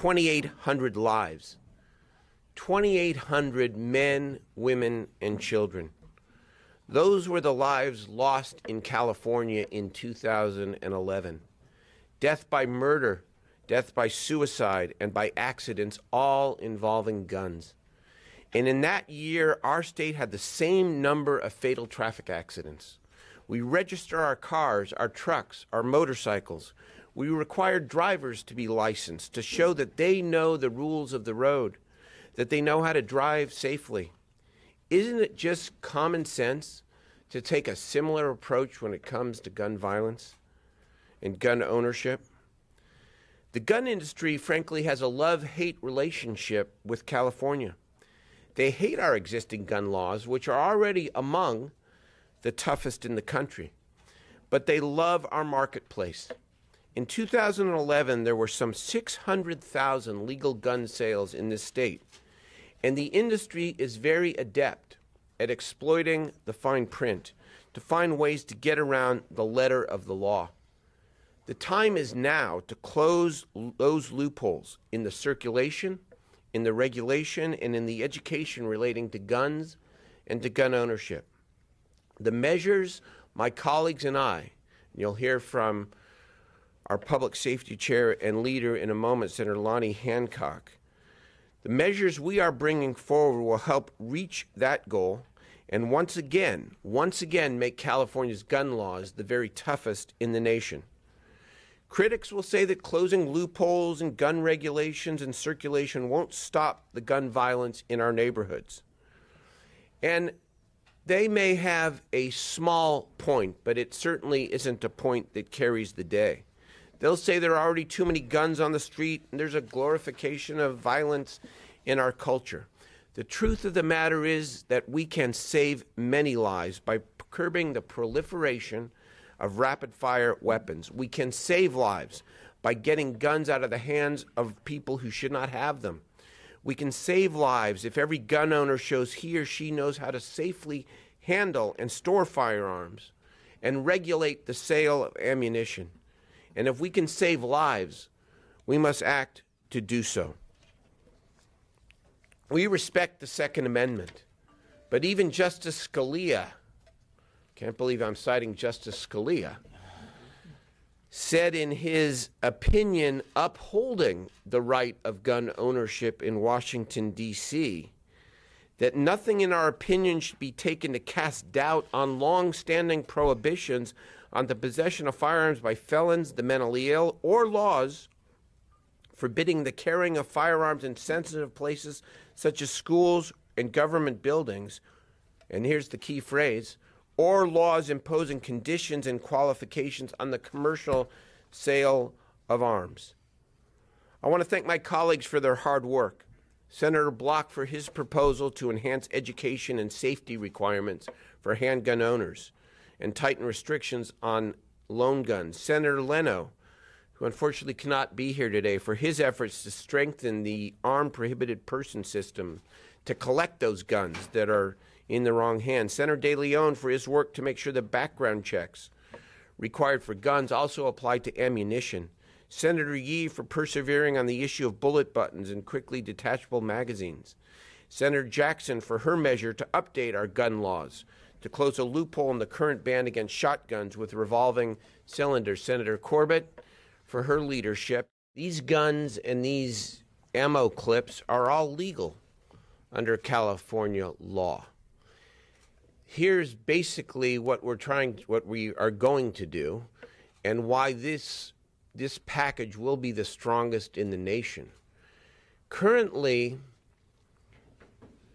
2,800 lives. 2,800 men, women, and children. Those were the lives lost in California in 2011. Death by murder, death by suicide, and by accidents, all involving guns. And in that year, our state had the same number of fatal traffic accidents. We register our cars, our trucks, our motorcycles. We require drivers to be licensed to show that they know the rules of the road, that they know how to drive safely. Isn't it just common sense to take a similar approach when it comes to gun violence and gun ownership? The gun industry, frankly, has a love-hate relationship with California. They hate our existing gun laws, which are already among the toughest in the country. But they love our marketplace. In 2011, there were some 600,000 legal gun sales in this state. And the industry is very adept at exploiting the fine print to find ways to get around the letter of the law. The time is now to close those loopholes in the circulation, in the regulation, and in the education relating to guns and to gun ownership. The measures my colleagues and I, and you'll hear from our public safety chair and leader in a moment, Senator Lonnie Hancock, the measures we are bringing forward will help reach that goal and once again make California's gun laws the very toughest in the nation. Critics will say that closing loopholes in gun regulations and circulation won't stop the gun violence in our neighborhoods. And they may have a small point, but it certainly isn't a point that carries the day. They'll say there are already too many guns on the street and there's a glorification of violence in our culture. The truth of the matter is that we can save many lives by curbing the proliferation of rapid-fire weapons. We can save lives by getting guns out of the hands of people who should not have them. We can save lives if every gun owner shows he or she knows how to safely handle and store firearms and regulate the sale of ammunition. And if we can save lives, we must act to do so. We respect the Second Amendment, but even Justice Scalia, can't believe I'm citing Justice Scalia, said in his opinion upholding the right of gun ownership in Washington, D.C., that nothing in our opinion should be taken to cast doubt on long-standing prohibitions on the possession of firearms by felons, the mentally ill, or laws forbidding the carrying of firearms in sensitive places such as schools and government buildings, and here's the key phrase, or laws imposing conditions and qualifications on the commercial sale of arms. I want to thank my colleagues for their hard work. Senator Block for his proposal to enhance education and safety requirements for handgun owners and tighten restrictions on loan guns. Senator Leno, who unfortunately cannot be here today, for his efforts to strengthen the armed prohibited person system to collect those guns that are in the wrong hands. Senator De Leon for his work to make sure the background checks required for guns also apply to ammunition. Senator Yee for persevering on the issue of bullet buttons and quickly detachable magazines. Senator Jackson for her measure to update our gun laws, to close a loophole in the current ban against shotguns with revolving cylinders. Senator Corbett for her leadership. These guns and these ammo clips are all legal under California law. Here's basically what we are going to do, and why this package will be the strongest in the nation. Currently,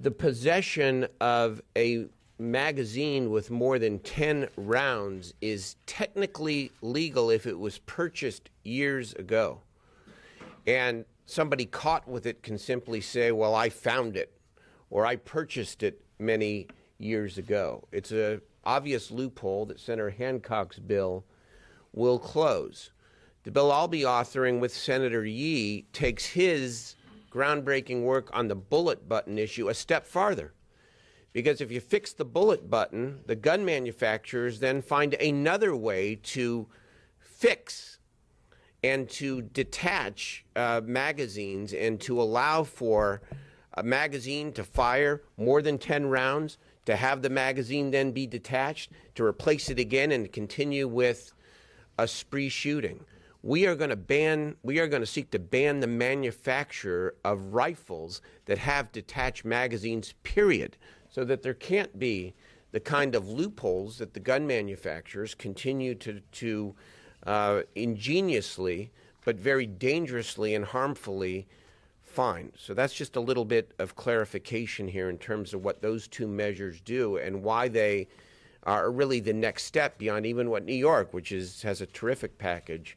the possession of a magazine with more than 10 rounds is technically legal if it was purchased years ago. And somebody caught with it can simply say, well, I found it, or I purchased it many years ago. It's an obvious loophole that Senator Hancock's bill will close. The bill I'll be authoring with Senator Yee takes his groundbreaking work on the bullet button issue a step farther. Because if you fix the bullet button, the gun manufacturers then find another way to fix and to detach magazines and to allow for a magazine to fire more than 10 rounds, to have the magazine then be detached, to replace it again and continue with a spree shooting. We are going to seek to ban the manufacture of rifles that have detached magazines, period, so that there can't be the kind of loopholes that the gun manufacturers continue to ingeniously but very dangerously and harmfully find. So that's just a little bit of clarification here in terms of what those two measures do and why they are really the next step beyond even what New York, which has a terrific package,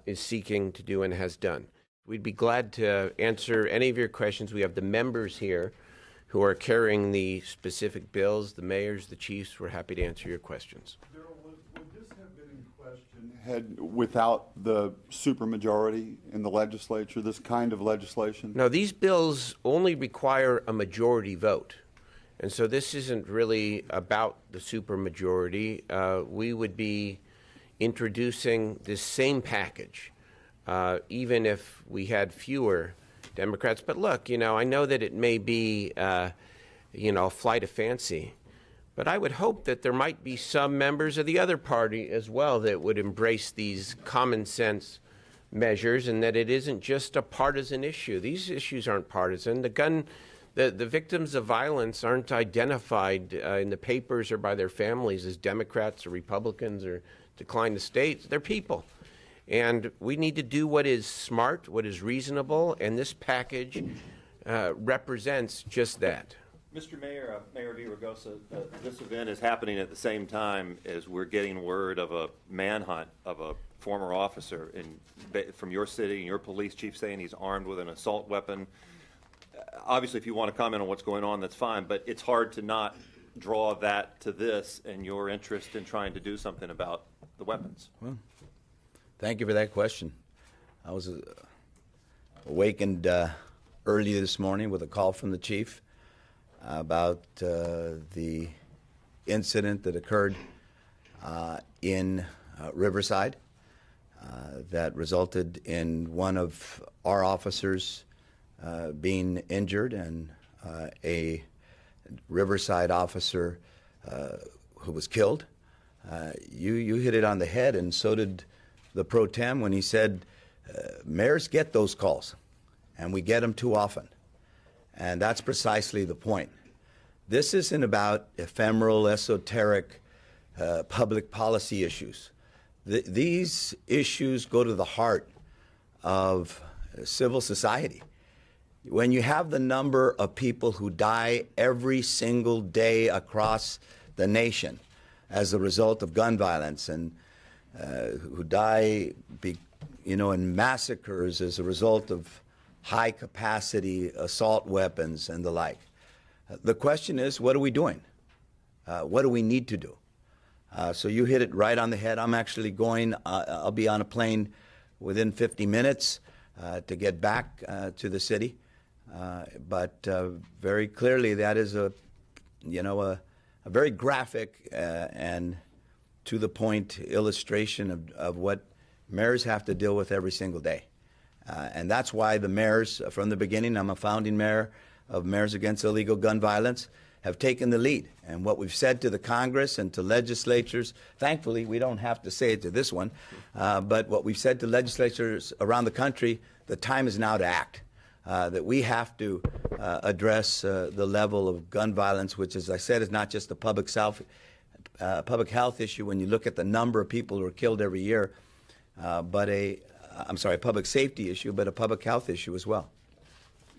is seeking to do and has done. We'd be glad to answer any of your questions. We have the members here who are carrying the specific bills, the mayors, the chiefs. We're happy to answer your questions. Darrell, would this have been in question without the supermajority in the legislature, this kind of legislation? No, these bills only require a majority vote. And so this isn't really about the supermajority. We would be introducing this same package, even if we had fewer Democrats. But look, I know that it may be, a flight of fancy, but I would hope that there might be some members of the other party as well that would embrace these common sense measures and that it isn't just a partisan issue. These issues aren't partisan. The victims of violence aren't identified in the papers or by their families as Democrats or Republicans or decline to state. They're people. And we need to do what is smart, what is reasonable, and this package represents just that. Mr. Mayor, Mayor Villaraigosa, this event is happening at the same time as we're getting word of a manhunt of a former officer from your city and your police chief saying he's armed with an assault weapon. Obviously, if you want to comment on what's going on, that's fine, but it's hard to not draw that to this and your interest in trying to do something about the weapons. Well, thank you for that question. I was awakened early this morning with a call from the chief about the incident that occurred in Riverside that resulted in one of our officers being injured and a Riverside officer who was killed. You hit it on the head, and so did the pro tem when he said, mayors get those calls, and we get them too often. And that's precisely the point. This isn't about ephemeral, esoteric public policy issues. These issues go to the heart of civil society. When you have the number of people who die every single day across the nation as a result of gun violence and who die in massacres as a result of high-capacity assault weapons and the like. The question is, what are we doing? What do we need to do? So you hit it right on the head. I'm actually going, I'll be on a plane within 50 minutes to get back to the city. But very clearly that is a very graphic and to-the-point illustration of what mayors have to deal with every single day. And that's why the mayors, from the beginning, I'm a founding mayor of Mayors Against Illegal Gun Violence, have taken the lead. And what we've said to the Congress and to legislatures, thankfully we don't have to say it to this one, but what we've said to legislatures around the country, the time is now to act. That we have to address the level of gun violence, which, as I said, is not just a public health issue when you look at the number of people who are killed every year, but a public safety issue, but a public health issue as well.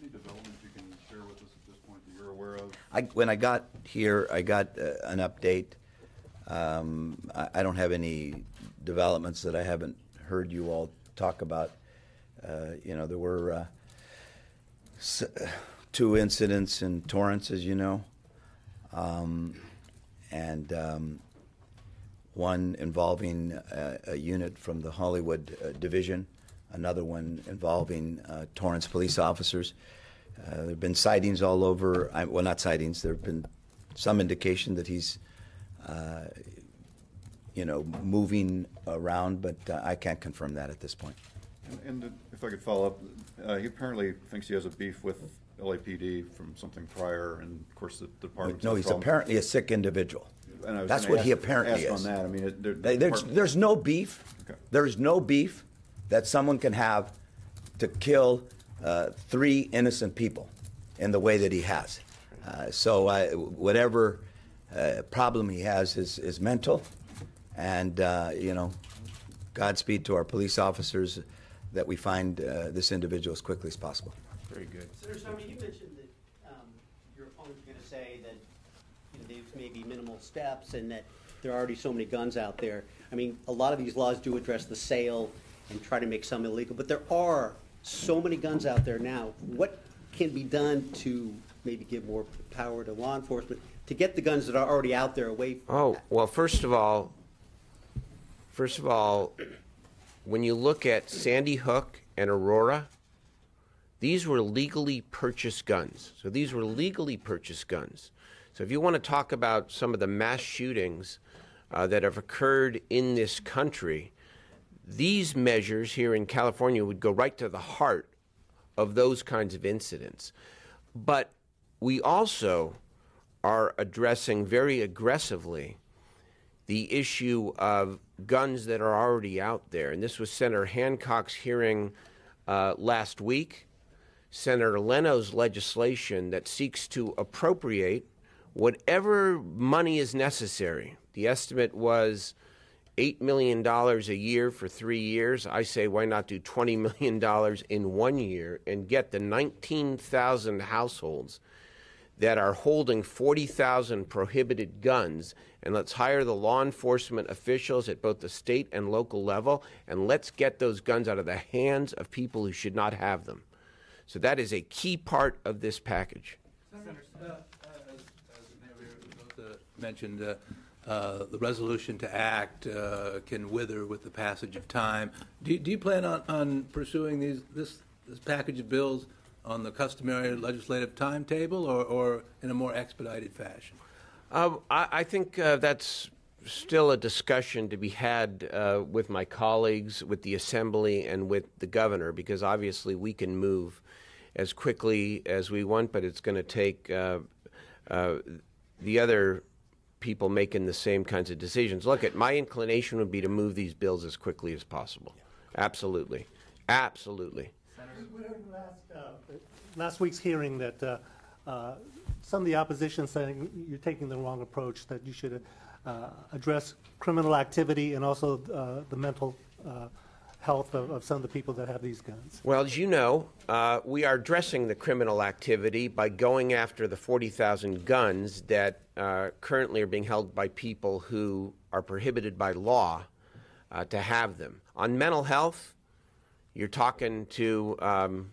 Any developments you can share with us at this point that you're aware of? When I got here, I got an update. I don't have any developments that I haven't heard you all talk about. There were two incidents in Torrance, as you know, and one involving a unit from the Hollywood division, another one involving Torrance police officers. There have been sightings all over. Well, not sightings. There have been some indication that he's moving around, but I can't confirm that at this point. And if I could follow up, he apparently thinks he has a beef with LAPD from something prior, and of course the department. No, he's apparently a sick individual. And I was That's gonna what he ask apparently is. on that. I mean, There's no beef. Okay. There's no beef that someone can have to kill 3 innocent people in the way that he has. So whatever problem he has is mental, and Godspeed to our police officers that we find this individual as quickly as possible. Very good. Senator Simon, you mentioned that your opponent's going to say that these may be minimal steps and that there are already so many guns out there. I mean, a lot of these laws do address the sale and try to make some illegal, but there are so many guns out there now. What can be done to maybe give more power to law enforcement to get the guns that are already out there away from Oh, well, first of all, when you look at Sandy Hook and Aurora, these were legally purchased guns. So these were legally purchased guns. So if you want to talk about some of the mass shootings that have occurred in this country, these measures here in California would go right to the heart of those kinds of incidents. But we also are addressing very aggressively the issue of guns that are already out there. And this was Senator Hancock's hearing last week. Senator Leno's legislation that seeks to appropriate whatever money is necessary. The estimate was $8 million a year for 3 years. I say, why not do $20 million in 1 year and get the 19,000 households that are holding 40,000 prohibited guns, and let's hire the law enforcement officials at both the state and local level, and let's get those guns out of the hands of people who should not have them. So that is a key part of this package. Senator, as Mayor mentioned, the resolution to act can wither with the passage of time. Do you plan on pursuing this package of bills on the customary legislative timetable or in a more expedited fashion? I think that's still a discussion to be had with my colleagues, with the Assembly, and with the governor, because obviously we can move as quickly as we want, but it's going to take the other people making the same kinds of decisions. Look, my inclination would be to move these bills as quickly as possible. Absolutely. Absolutely. We heard last week's hearing that some of the opposition saying you're taking the wrong approach, that you should address criminal activity and also the mental health of some of the people that have these guns. Well, as you know, we are addressing the criminal activity by going after the 40,000 guns that currently are being held by people who are prohibited by law to have them. On mental health, you're talking to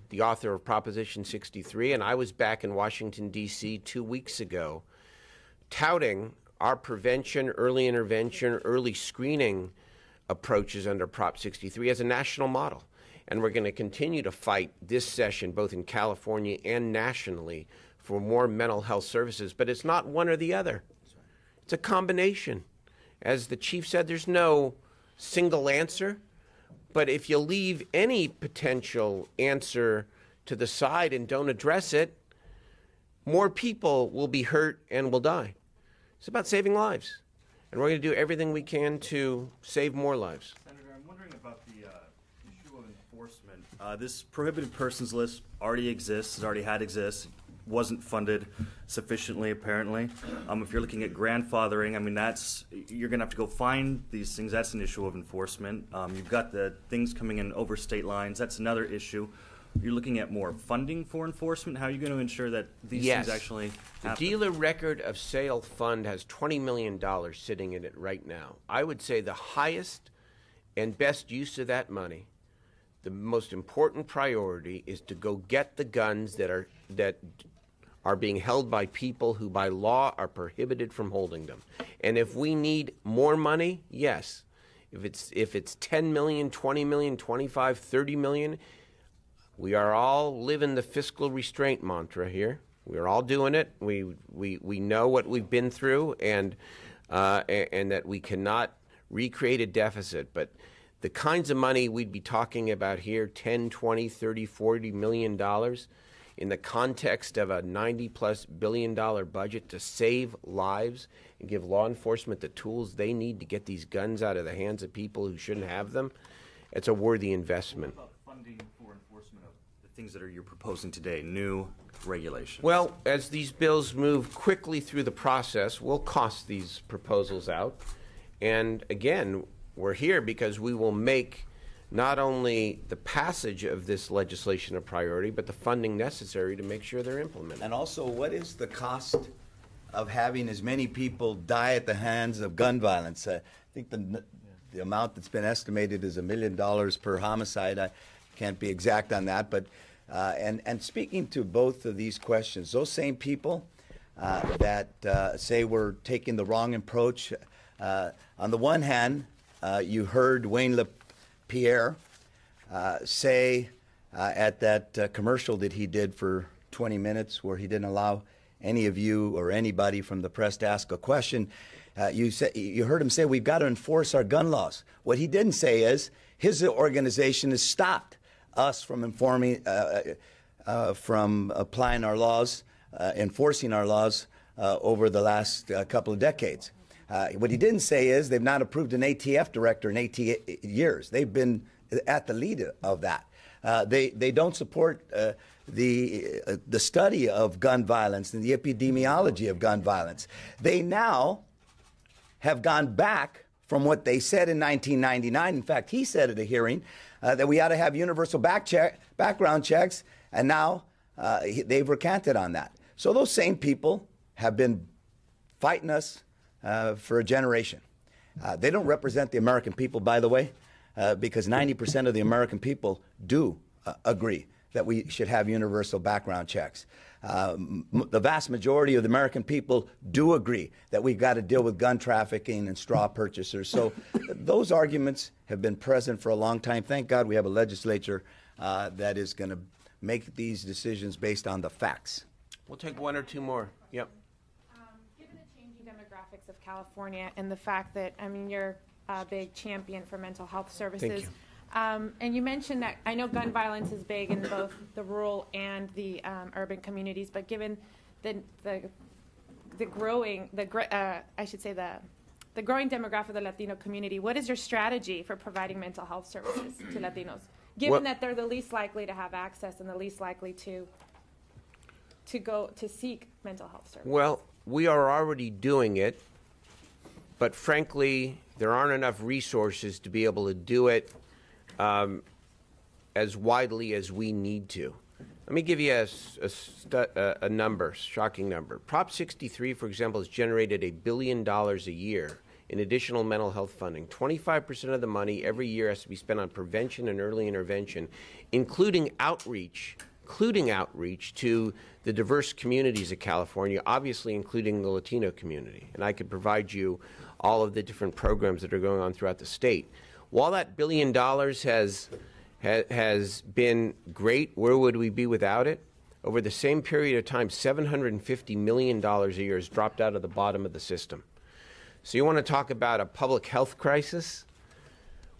the author of Proposition 63, and I was back in Washington, D.C. 2 weeks ago touting our prevention, early intervention, early screening approaches under Prop 63 as a national model. And we're going to continue to fight this session, both in California and nationally, for more mental health services. But it's not one or the other. It's a combination. As the chief said, there's no single answer. But if you leave any potential answer to the side and don't address it, more people will be hurt and will die. It's about saving lives. And we're going to do everything we can to save more lives. Senator, I'm wondering about the issue of enforcement. This prohibited persons list already exists, wasn't funded sufficiently, apparently. If you're looking at grandfathering, I mean, you're going to have to go find these things. That's an issue of enforcement. You've got the things coming in over state lines. That's another issue. You're looking at more funding for enforcement. How are you going to ensure that these things actually happen? The Dealer Record of Sale Fund has $20 million sitting in it right now. I would say the highest and best use of that money, the most important priority, is to go get the guns that are being held by people who by law are prohibited from holding them. And if we need more money, yes. If it's 10 million, 20 million, 25, 30 million, we are all living the fiscal restraint mantra here. We're all doing it. We know what we've been through, and that we cannot recreate a deficit. But the kinds of money we'd be talking about here, 10, 20, 30, 40 million dollars, in the context of a $90+ billion budget to save lives and give law enforcement the tools they need to get these guns out of the hands of people who shouldn't have them, it's a worthy investment. What about funding for enforcement of the things that you're proposing today, new regulations? Well, as these bills move quickly through the process, we'll cost these proposals out. And again, we're here because we will make not only the passage of this legislation a priority, but the funding necessary to make sure they're implemented. And also, what is the cost of having as many people die at the hands of gun violence? I think the amount that's been estimated is $1 million per homicide. I can't be exact on that, but and speaking to both of these questions, those same people that say we're taking the wrong approach. On the one hand, you heard Wayne LaPierre say at that commercial that he did for 20 minutes where he didn't allow any of you or anybody from the press to ask a question, you heard him say we've got to enforce our gun laws. What he didn't say is his organization has stopped us from from applying our laws, enforcing our laws over the last couple of decades. What he didn't say is they've not approved an ATF director in 18 years. They've been at the lead of that. They don't support the study of gun violence and the epidemiology of gun violence. They now have gone back from what they said in 1999. In fact, he said at a hearing that we ought to have universal background checks, and now they've recanted on that. So those same people have been fighting us for a generation. They don't represent the American people, by the way, because 90% of the American people do agree that we should have universal background checks. The vast majority of the American people do agree that we've got to deal with gun trafficking and straw purchasers. So those arguments have been present for a long time. Thank God we have a legislature that is going to make these decisions based on the facts. We'll take one or two more. Yep. Given the changing demographics of California and the fact that, I mean, you're a big champion for mental health services. Thank you. And you mentioned that, I know gun violence is big in both the rural and the urban communities, but given the growing demographic of the Latino community, what is your strategy for providing mental health services to Latinos, given that they're the least likely to have access and the least likely to go to seek mental health services? Well, we are already doing it, but frankly, there aren't enough resources to be able to do it as widely as we need to. Let me give you a number, shocking number. Prop 63, for example, has generated $1 billion a year in additional mental health funding. 25% of the money every year has to be spent on prevention and early intervention, including outreach to the diverse communities of California, obviously including the Latino community. And I could provide you all of the different programs that are going on throughout the state. While that $1 billion has been great, where would we be without it? Over the same period of time, $750 million a year has dropped out of the bottom of the system. So you want to talk about a public health crisis?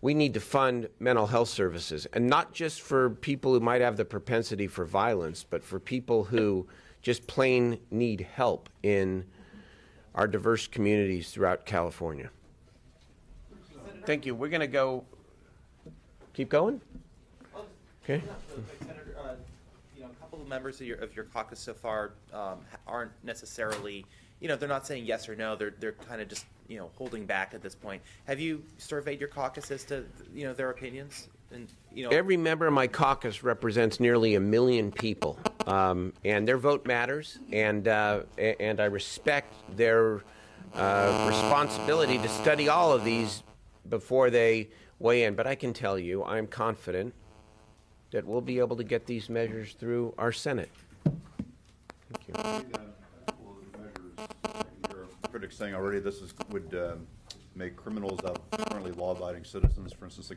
We need to fund mental health services, and not just for people who might have the propensity for violence, but for people who just plain need help in our diverse communities throughout California. Thank you. We're going to go. Keep going? Okay. Senator, a couple of members of your caucus so far aren't necessarily, they're not saying yes or no. They're kind of just, holding back at this point. Have you surveyed your caucus as to, their opinions? And every member of my caucus represents nearly 1 million people, and their vote matters. And I respect their responsibility to study all of these before they weigh in. But I can tell you, I'm confident that we'll be able to get these measures through our Senate. Thank you. Critics saying already this would make criminals out of currently law-abiding citizens. For instance,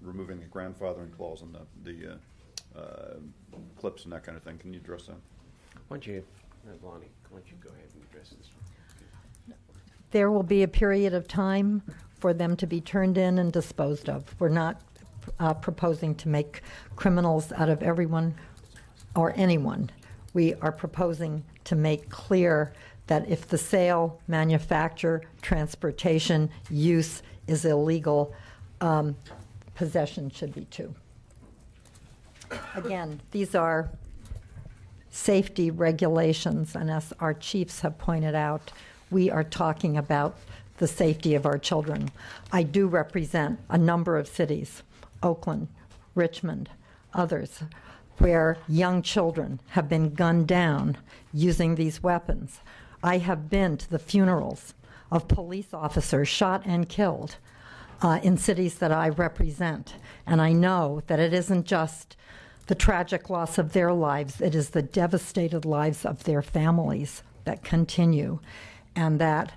removing the grandfathering clause and the clips and that kind of thing. Can you address that? Why don't you, Lonnie? Why don't you go ahead and address this? there will be a period of time for them to be turned in and disposed of. We're not proposing to make criminals out of everyone or anyone. We are proposing to make clear that if the sale, manufacture, transportation, use is illegal, possession should be too. Again, these are safety regulations, and as our chiefs have pointed out, we are talking about the safety of our children. I do represent a number of cities, Oakland, Richmond, others, where young children have been gunned down using these weapons. I have been to the funerals of police officers shot and killed in cities that I represent, and I know that it isn't just the tragic loss of their lives, it is the devastated lives of their families that continue, and that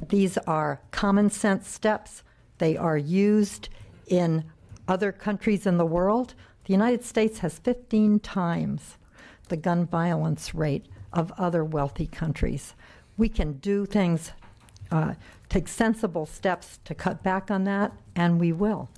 these are common sense steps. They are used in other countries in the world. The United States has 15 times the gun violence rate of other wealthy countries. We can do things, take sensible steps to cut back on that, and we will.